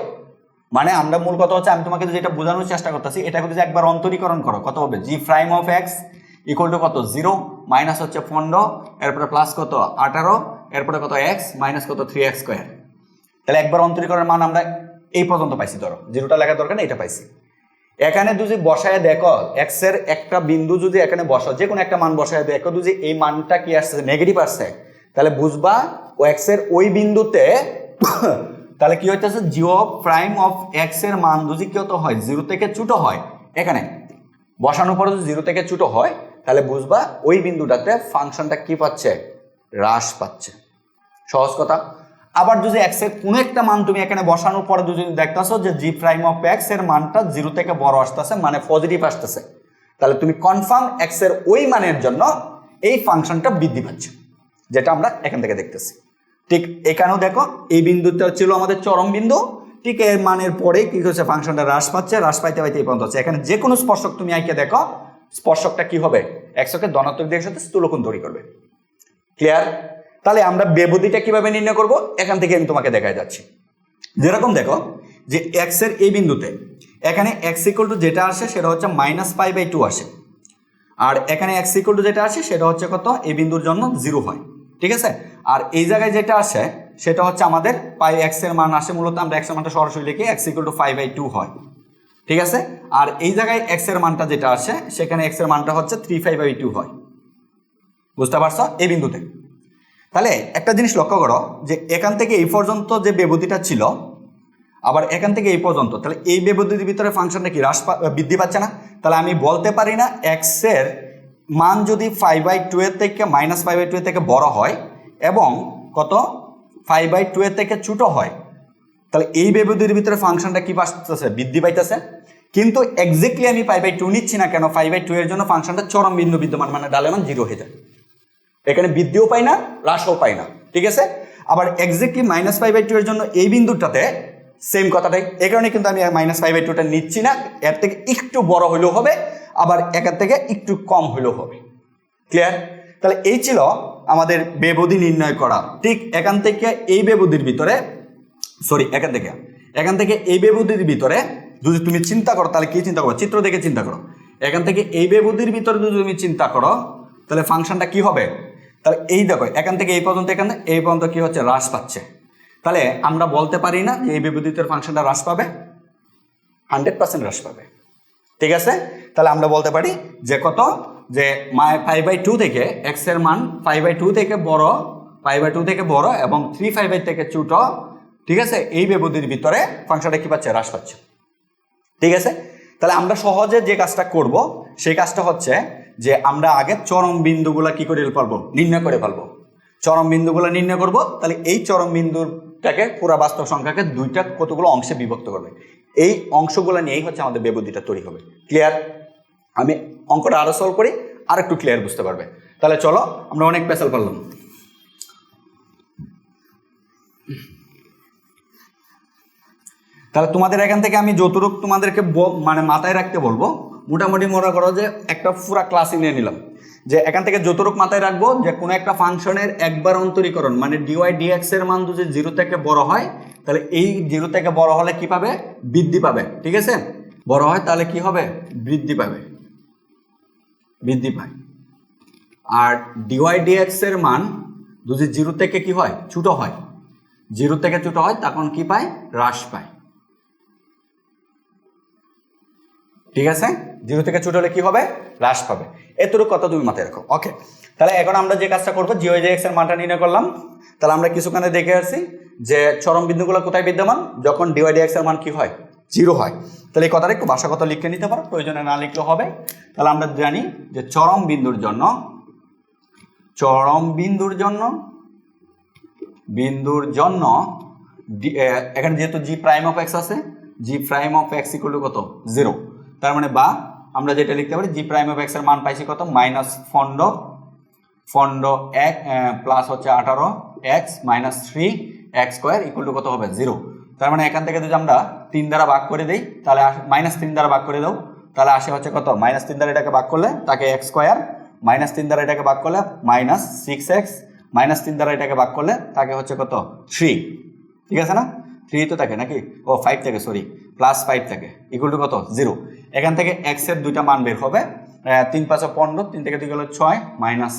মানে আমরা মূল কথা হচ্ছে, আমি তোমাকে যেটা বোঝানোর চেষ্টা করতেছি, এটাকে যদি একবার অন্তরীকরণ করো কত হবে, g prime of x equal to কত, 0 মাইনাস হচ্ছে 15, এরপরে প্লাস কত 18, এরপরে কত এক্স মাইনাস কত 3x স্কোয়ার। তাহলে একবার অন্তরীকরণের মান আমরা এই পর্যন্ত পাইছি, ধরো 0টা লেখা দরকার নেই, এটা পাইছি। এখানে যদি বসায় দেখো, এক্স এর একটা বিন্দু যদি এখানে বসো, যে কোনো একটা মান বসায় দেখো, যদি এই মানটা কি আসছে, নেগেটিভ আসছে, তাহলে বুঝবা ও এক্স এর ওই বিন্দুতে তাহলে কি হইতেছে, জিও প্রাইম অফ এক্স এর মান যদি কত হয়, 0 থেকে ছোট হয়, এখানে বসানোর পরে যদি 0 থেকে ছোট হয়, তাহলে বুঝবা ওই বিন্দুটাতে ফাংশনটা কি পাচ্ছে, হ্রাস পাচ্ছে। সহজ কথা। আবার যদি এক্স এর কোনো একটা মান তুমি এখানে বসানোর পরে যদি দেখতেছো যে জি প্রাইম অফ এক্স এর মানটা 0 থেকে বড় আসতেছে, মানে পজিটিভ আসতেছে, তাহলে তুমি কনফার্ম এক্স এর ওই মানের জন্য এই ফাংশনটা বৃদ্ধি পাচ্ছে, যেটা আমরা এখান থেকে দেখতেছি। ঠিক এখানেও দেখো, এই বিন্দুটা ছিল আমাদের চরম বিন্দু, ঠিক এর মানের পরে কি হচ্ছে, ফাংশনটা হ্রাস পাচ্ছে, হ্রাস পাইতে পাইতে এই পর্যন্ত হচ্ছে। এখানে যে কোনো স্পর্শক তুমি আইকে দেখো, স্পর্শকটা কি হবে, একশোকে ধনাত্মক দিকের সাথে স্থূলকোণ তৈরি করবে। ক্লিয়ার? তাহলে আমরা ব্যবধিটা কিভাবে নির্ণয় করব, এখান থেকে আমি তোমাকে দেখাই যাচ্ছি। যেরকম দেখো যে এক্স এর এই বিন্দুতে এখানে এক্স ইকুয়াল টু যেটা আসে সেটা হচ্ছে -π/2 আসে, আর এখানে এক্স ইকুয়াল টু যেটা আসে সেটা হচ্ছে কত, এই বিন্দুর জন্য 0 হয়। ঠিক আছে? আর এই জায়গায় যেটা আসে সেটা হচ্ছে আমাদের পাই এক্স এর মান আসে, মূলত আমরা এক্স এর মানটা সরাসরি লিখি, এক্স ইকুয়াল টু 5/2 হয়। ঠিক আছে? আর এই জায়গায় এক্স এর মানটা যেটা আসে, সেখানে এক্স এর মানটা হচ্ছে 3π/2 হয়। বুঝতে পারছো? এই বিন্দুতে। তাহলে একটা জিনিস লক্ষ্য করো যে এখান থেকে এই পর্যন্ত যে ব্যবধিটা ছিল, আবার এখান থেকে এই পর্যন্ত, তাহলে এই ব্যবধির ভিতরে ফাংশনটা কি বৃদ্ধি পাচ্ছে না? তাহলে আমি বলতে পারি না এক্স এর মান যদি 5/2 এর থেকে -π/2 এর থেকে বড় হয় এবং কত 5/2 এর থেকে ছোট হয়, তাহলে এই ব্যবধির ভিতরে ফাংশনটা কি পাচ্ছে, বৃদ্ধি পাইতেছে। কিন্তু এক্স্যাক্টলি আমি 5/2 নিচ্ছি না, কেন, 5/2 এর জন্য ফাংশনটা চরম বিন্দু বিদ্যমান, মানে ডালের মান 0 হয়ে যায়, এখানে বৃদ্ধিও পাই না, হ্রাসও পাই না। ঠিক আছে? আবার এক্স্যাক্টলি -π/2 এর জন্য এই বিন্দুটাতে সেম কথাটাই, এই কারণে কিন্তু আমি -π/2টা নিচ্ছি না, এর থেকে একটু বড় হলেও হবে, আবার এখান থেকে একটু কম হলেও হবে। ক্লিয়ার? তাহলে এই ছিল আমাদের ব্যবধি নির্ণয় করা। ঠিক এখান থেকে এই ব্যবধির ভিতরে, সরি এখান থেকে এই ব্যবধির ভিতরে যদি তুমি চিন্তা করো, তাহলে কি চিন্তা করো, চিত্র দেখে চিন্তা করো, এখান থেকে এই ব্যবধির ভিতরে যদি তুমি চিন্তা করো তাহলে ফাংশনটা কি হবে, তাহলে এই দেখো এখান থেকে এই পর্যন্ত, এখানে এই পর্যন্ত কি হচ্ছে, হ্রাস পাচ্ছে। তাহলে আমরা বলতে পারি না যে এই ব্যবধিতে ফাংশনটা হ্রাস পাবে, 100% হ্রাস পাবে। ঠিক আছে? তাহলে আমরা বলতে পারি যে কত, যে 5/2 থেকে এক্স এর মান 5/2 থেকে বড়, 5/2 থেকে বড় এবং 3π/2 থেকে ছোট। ঠিক আছে? এই ব্যবধির ভিতরে ফাংশনটা কি পাচ্ছে, হ্রাস পাচ্ছে। ঠিক আছে? তাহলে আমরা সহজে যে কাজটা করব সেই কাজটা হচ্ছে যে আমরা আগে চরম বিন্দুগুলো কি করে ফেলবো, নির্ণয় করে ফেলবো। চরম বিন্দুগুলো নির্ণয় করব, তাহলে এই চরম বিন্দুটাকে পুরা বাস্তব সংখ্যাকে দুইটা কতগুলো অংশে বিভক্ত করবে, এই অংশগুলো নিয়েই হচ্ছে আমাদের ব্যবধিটা তৈরি হবে। ক্লিয়ার? আমি অঙ্কটা আরো সলভ করি, আর একটু ক্লিয়ার বুঝতে পারবে। তাহলে চলো, আমরা অনেক পেছাল পারলাম। তাহলে তোমাদের এখান থেকে আমি যতটুকু তোমাদেরকে মানে মাথায় রাখতে বলবো, মোটামুটি মনে করো যে একটা পুরা ক্লাসই নিয়ে নিলাম, যে এখান থেকে যতটুকু মাথায় রাখবো যে কোনো একটা ফাংশনের একবার অন্তরীকরণ মানে ডিওয়াই ডিএক্স এর মান যদি 0 থেকে বড় হয়, তাহলে এই 0 থেকে বড় হলে কি পাবে, বৃদ্ধি পাবে। ঠিক আছে? বড় হয় তাহলে কি হবে, বৃদ্ধি পাবে, বৃদ্ধি পায়। আর ডিওয়াই ডিএক্স এর মান যদি 0 থেকে কি হয়, ছোট হয়, 0 থেকে ছোট হয়, তখন কি পায়, হ্রাস পায়। ঠিক আছে? 0 থেকে ছোট হলে কি হবে, হ্রাস পাবে। এতটুকু কথা তুমি মাথায় রাখো। ওকে, তাহলে এখন আমরা যে কাজটা করবো, ডিওয়াই ডিএক্স এর মানটা নির্ণয় করলাম। তাহলে আমরা কিছুখানে দেখে আসছি যে চরম বিন্দুগুলো কোথায় বিদ্যমান, যখন ডিওয়াই ডিএক্স এর মান কি হয়, 0 হয়। তাহলে এই কথাটা একটু ভাষাগত লিখে নিতে পারো, প্রয়োজনে না লিখলেও হবে। তাহলে আমরা জানি যে চরম বিন্দুর জন্য এখানে যেহেতু জি প্রাইম অফ এক্স আছে, g prime of x equal to কত, 0। তার মানে বা আমরা যেটা লিখতে পারি, জি প্রাইম অফ এক্স এর মান পাইছি কত, -15 এক প্লাস হচ্ছে 18 x minus 3 x square equal to কত হবে, 0। তার মানে এখান থেকে যদি আমরা 3 দ্বারা ভাগ করে দিই, তাহলে -3 দ্বারা ভাগ করে দাও, তাহলে আসে হচ্ছে কত, -3 দ্বারা এটাকে ভাগ করলে তাকে এক্স স্কোয়ার, -3 দ্বারা এটাকে ভাগ করলে -6x, -3 দ্বারা এটাকে ভাগ করলে তাকে হচ্ছে কত, 3। ঠিক আছে না? 3 তো থাকে নাকি, ও 5 থাকে, সরি, +5 থাকে ইকুয়াল টু কত, 0। এখান থেকে এক্স এর দুইটা মান বের হবে, 3 5 15, 3 থেকে 2 গেল 6 মাইনাস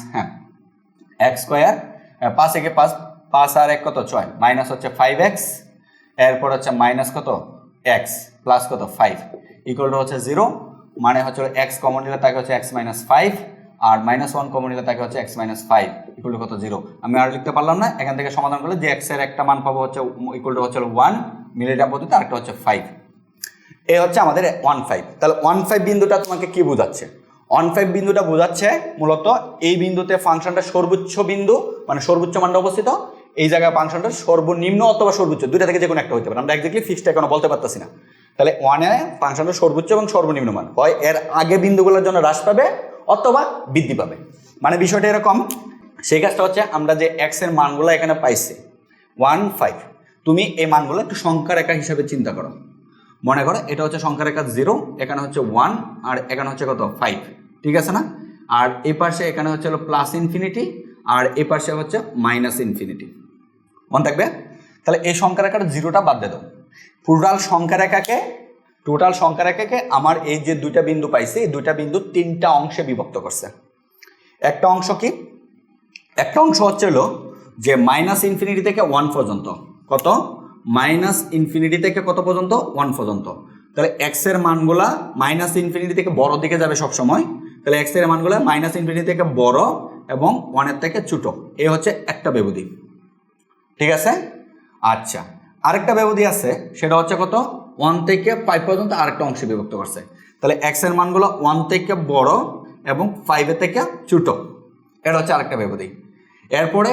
এক্স স্কোয়ার, 5 থেকে 5 আর 1 কত, 6 মাইনাস হচ্ছে 5x, এরপর হচ্ছে মাইনাস কত, x প্লাস কত, 5 ইকুয়াল টু হচ্ছে 0। মানে হচ্ছে x কমন নিলে তাকে হচ্ছে x মাইনাস 5, আর -1 কমন নিলে তাকে হচ্ছে x মাইনাস 5 ইকুয়াল টু কত, 0। আমি আর লিখতে পারলাম না, এখান থেকে সমাধান করলে যে x এর একটা মান পাবো হচ্ছে ইকুয়াল টু হচ্ছে 1 মিলিগ্রাম পদ্ধতিতে, আরেকটা হচ্ছে 5। এই হচ্ছে আমাদের 1,5। তাহলে 1,5 বিন্দুটা তোমাকে কি বোঝাচ্ছে, 1,5 বিন্দুটা বোঝাচ্ছে মূলত এই বিন্দুতে ফাংশনটা সর্বোচ্চ বিন্দু মানে সর্বোচ্চ মানটা অবস্থিত, এই জায়গায় ফাংশনটা সর্বনিম্ন অথবা সর্বোচ্চ দুইটা থেকে যে কোনো একটা হতে পারে, আমরা একজাক্টলি ফিক্সড এখনো বলতে পারতেছি না। তাহলে 1 এ ফাংশনটা সর্বোচ্চ এবং সর্বনিম্ন মান হয় এর আগে বিন্দুগুলোর জন্য হ্রাস পাবে অথবা বৃদ্ধি পাবে। মানে বিষয়টা এরকম, সেই কাজটা হচ্ছে আমরা যে এক্স এর মানগুলো এখানে পাইছি 1,5, তুমি এই মানগুলো একটু সংখ্যা রেখা হিসাবে চিন্তা করো। মনে করো এটা হচ্ছে সংখ্যা রেখা 0, এখানে হচ্ছে 1, আর এখানে হচ্ছে কত, 5। ঠিক আছে না? আর এই পাশে এখানে হচ্ছে প্লাস ইনফিনিটি, আর এই পাশে হচ্ছে মাইনাস ইনফিনিটি। মনে থাকবে? তাহলে এই সংখ্যা রেখার 0টা বাদ দিয়ে দাও। টোটাল সংখ্যা রেখাকে আমার এই যে দুইটা বিন্দু পাইছি, এই দুইটা বিন্দু 3টা অংশে বিভক্ত করছে। একটা অংশ কি, একটা অংশ হচ্ছে যে -ইনফিনিটি থেকে 1 পর্যন্ত, কত, -ইনফিনিটি থেকে কত পর্যন্ত, 1 পর্যন্ত। তাহলে x এর মানগুলা -ইনফিনিটি থেকে বড় দিকে যাবে সব সময়, তাহলে x এর মানগুলা -ইনফিনিটি থেকে বড় এবং 1 এর থেকে ছোট। এই হচ্ছে একটা ব্যবধি। ঠিক আছে? আচ্ছা, আরেকটা ব্যবধি আছে, সেটা হচ্ছে কত, 1 থেকে 5 পর্যন্ত আরেকটা অংশে বিভক্ত করছে। তাহলে x এর মানগুলো 1 থেকে বড় এবং 5 এর থেকে ছোট, এটা হচ্ছে আরেকটা ব্যবধি। এরপরে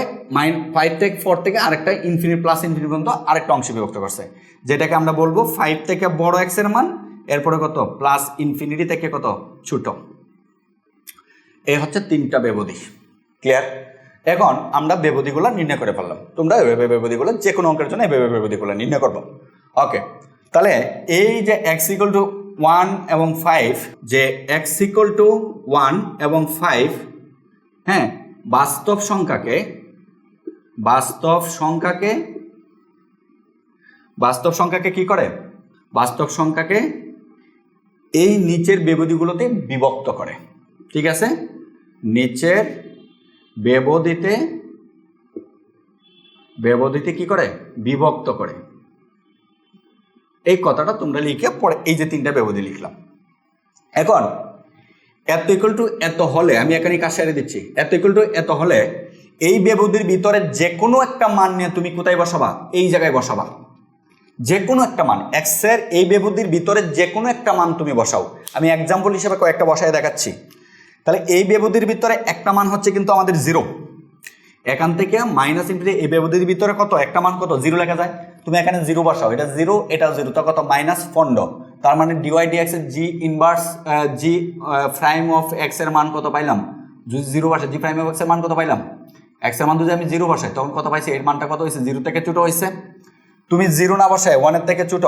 5 থেকে 4 থেকে আরেকটা ইনফিনিটি প্লাস ইনফিনিটি পর্যন্ত আরেকটা অংশে বিভক্ত করছে, যেটাকে আমরা বলবো 5 থেকে বড় x এর মান, এরপরে কত, প্লাস ইনফিনিটি থেকে কত, ছোট। এই হচ্ছে 3টা ব্যবধি। ক্লিয়ার? এখন আমরা ব্যবধিগুলো নির্ণয় করে ফেললাম, তোমরা এভাবে ব্যবধিগুলো যে কোনো অঙ্কের জন্য এভাবে ব্যবধিগুলো নির্ণয় করবো। ওকে, তাহলে এই যে x ইকুয়াল টু 1 এবং 5, যে x ইকুয়াল টু 1 এবং 5, হ্যাঁ, বাস্তব সংখ্যাকে কি করে, বাস্তব সংখ্যাকে এই নিচের ব্যবধিগুলোতে বিভক্ত করে। ঠিক আছে? নিচের ব্যবধিতে কি করে, বিভক্ত করে। এই কথাটা তোমরা লিখে পরে এই যে 3টা ব্যবধি লিখলাম। এখন এত ইকুয়াল টু এত হলে, আমি এখানে কাজ সেরে দিচ্ছি, এত ইকুয়াল টু এত হলে এই ব্যবধির ভিতরে যে কোনো একটা মান নিয়ে তুমি কোথায় বসাবা, এই জায়গায় বসাবা। যে কোনো একটা মান এক্স এর এই ব্যবধির ভিতরে যে কোনো একটা মান তুমি বসাও। আমি এক্সাম্পল হিসেবে কয়েকটা বসায় দেখাচ্ছি। তাহলে এই ব্যবধির ভিতরে একটা মান হচ্ছে কিন্তু আমাদের 0। এখান থেকে মাইনাস ইনফিনিটি এই ব্যবধির ভিতরে কত একটা মান কত 0 লেখা যায়। তুমি এখানে 0 বসাও, এটা 0 এটাও 0, তো কত -15। তার মানে ডিওয়াই ডিএক্স এর জি inverse G prime of x এর মান কত পাইলাম, যদি 0 বসাই জি প্রাইম অফ এক্স এর মান কত পাইলাম, এক্স এর মান যদি আমি 0 বসাই তখন কত পাইছি, এর মানটা কত হয়েছে 0 থেকে ছোট হয়েছে। তুমি 0 না বসায় 1 এর থেকে ছোট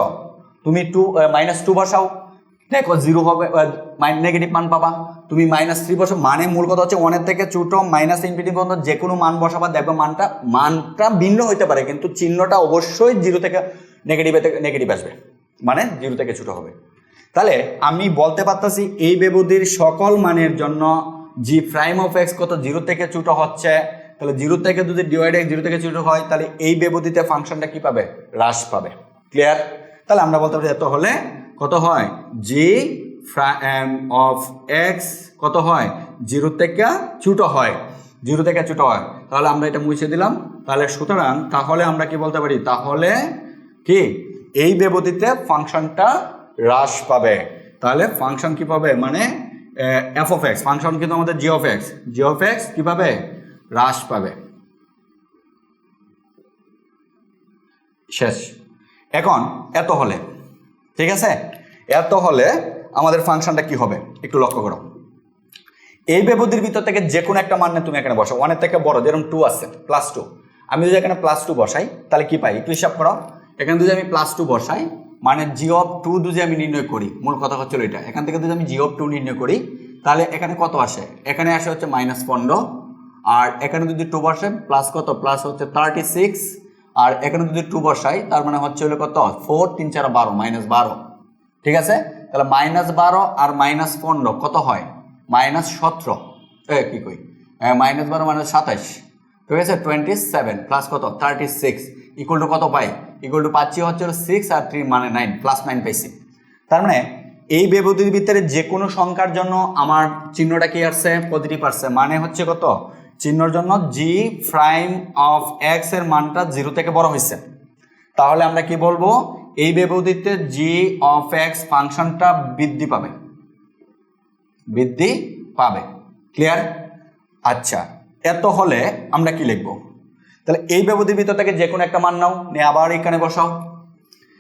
তুমি -2 বসাও, দেখো 0 হবে, নেগেটিভ মান পাবা। তুমি -3 বসাও, মানে মূল কথা হচ্ছে 1 এর থেকে ছোট মাইনাস ইনফিনিটি পর্যন্ত যে কোনো মান বসাবা, দেখবে মানটা ভিন্ন হইতে পারে কিন্তু চিহ্নটা অবশ্যই 0 থেকে নেগেটিভ আসবে, মানে 0 থেকে ছোট হবে। তাহলে আমি বলতে পারতাছি এই ব্যবধির সকল মানের জন্য জি প্রাইম অফ এক্স কত 0 থেকে ছোট হচ্ছে। তাহলে 0 থেকে যদি ডিভাইড এক্স 0 থেকে ছোট হয় তাহলে এই ব্যবধিতে ফাংশনটা কি পাবে, হ্রাস পাবে। ক্লিয়ার? তাহলে আমরা বলতে পারি এত হলে কত হয়, জি প্রাইম অফ এক্স কত হয় 0 থেকে ছোট হয়, 0 থেকে ছোট হয়। তাহলে আমরা এটা মুছে দিলাম। তাহলে সুতরাং তাহলে আমরা কি বলতে পারি, তাহলে কি এই ব্যবধিতে ফাংশনটা হ্রাস পাবে। তাহলে ফাংশন কি পাবে, মানে এফ অফ এক্স ফাংশন কিন্তু আমাদের জি অফ এক্স কি পাবে, হ্রাস পাবে। শেষ। এখন এত হলে, ঠিক আছে, এত হলে আমাদের ফাংশনটা কি হবে একটু লক্ষ্য করো। এই ব্যবধির ভিতর থেকে যে কোনো একটা মান তুমি এখানে বসাও, 1 এর থেকে বড়, যেরকম 2 আছে +2, আমি যদি এখানে +2 বসাই তাহলে কি পাই একটু হিসাব করো। এখানে যদি আমি +2 বসাই মানে জি অফ 2 যদি আমি নির্ণয় করি, মূল কথা হচ্ছিল এটা, এখান থেকে যদি আমি জি অফ 2 নির্ণয় করি তাহলে এখানে কত আসে, এখানে আসে হচ্ছে -15, আর এখানে যদি 2 বসে প্লাস কত, প্লাস হচ্ছে 36, আর এখানে যদি 2 বসাই তার মানে হচ্ছে হলো কত 4 3 4 12 -12। ঠিক আছে, তাহলে -12 আর -15 কত হয়, -17, কি কই -12 -27, ঠিক আছে 27 প্লাস কত 36 ইকুয়াল টু কত পাই, ইকুয়াল টু পাচ্ছি হচ্ছে 6 আর 3 মানে 9, +9 পাইছি। তার মানে এই ব্যবধির ভিতরে যে কোনো সংখ্যার জন্য আমার চিহ্নটা কি আসছে, পজিটিভ আসছে, মানে হচ্ছে কত, চিহ্নর জন্য জি প্রাইম অফ এক্স এর মানটা 0 থেকে বড় হয়েছে। তাহলে আমরা কি বলবো, এই ব্যবধিতে জি অফ এক্স ফাংশনটা বৃদ্ধি পাবে। ক্লিয়ার? আচ্ছা, এত হলে আমরা কি লিখব, তাহলে এই ব্যবধির ভিতর থেকে যে কোনো একটা মান নাও, নিয়ে আবার এখানে বসাও।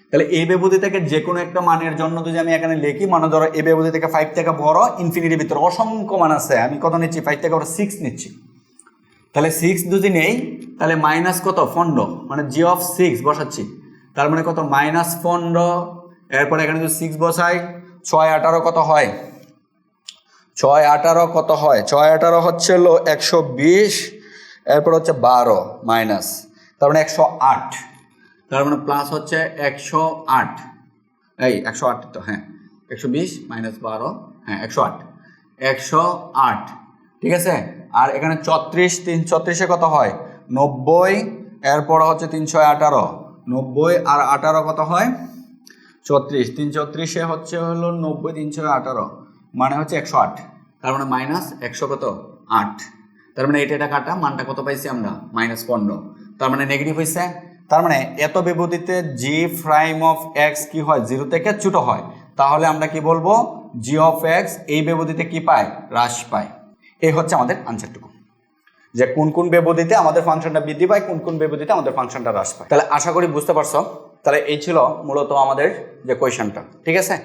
তাহলে এই ব্যবধি থেকে যে কোনো একটা মানের জন্য যদি আমি এখানে লিখি, মানে ধরো এই ব্যবধি থেকে 5 থেকে বড় ইনফিনিটির ভিতরে অসংখ্য মান আছে, আমি কত নিচ্ছি 5 থেকে বড় 6 নিচ্ছি। তাহলে 6 যদি নেই তাহলে মাইনাস কত 15, মানে জি অফ 6 বসাচ্ছি, তার মানে কত -15। এরপরে এখানে যদি 6 বসাই 6 18 কত হয়, 6 18 কত হয়, 6 18 হচ্ছে হলো 120, এরপর হচ্ছে 12 মাইনাস, তার মানে 108, তার মানে প্লাস হচ্ছে 108, এই 108 তো, হ্যাঁ 120 -12, হ্যাঁ 108, ঠিক আছে। আর এখানে 34 3 34 কত হয় 90, এরপর হচ্ছে 318, 90 আর 18 কত হয় 34, 3 34 হচ্ছে হলো 90 318 মানে হচ্ছে 108, তার মানে -100 কত 8, তার মানে এটা কাটা মানটা কত পাইছি আমরা -15, তার মানে নেগেটিভ হয়েছে। তার মানে এত ব্যবধিতে জি প্রাইম অফ এক্স কি হয় 0 থেকে ছোট হয়। তাহলে আমরা কি বলবো, জি অফ এক্স এই ব্যবধিতে কি পায়, হ্রাস পায়। এই হচ্ছে আমাদের আনসারটুকু, যে কোন কোন ব্যবধিতে আমাদের ফাংশনটা বৃদ্ধি পায়, কোন কোন ব্যবধিতে আমাদের ফাংশনটা হ্রাস পায়। তাহলে আশা করি বুঝতে পারছো। তাহলে এই ছিল মূলত আমাদের যে কোয়েশ্চনটা, ঠিক আছে।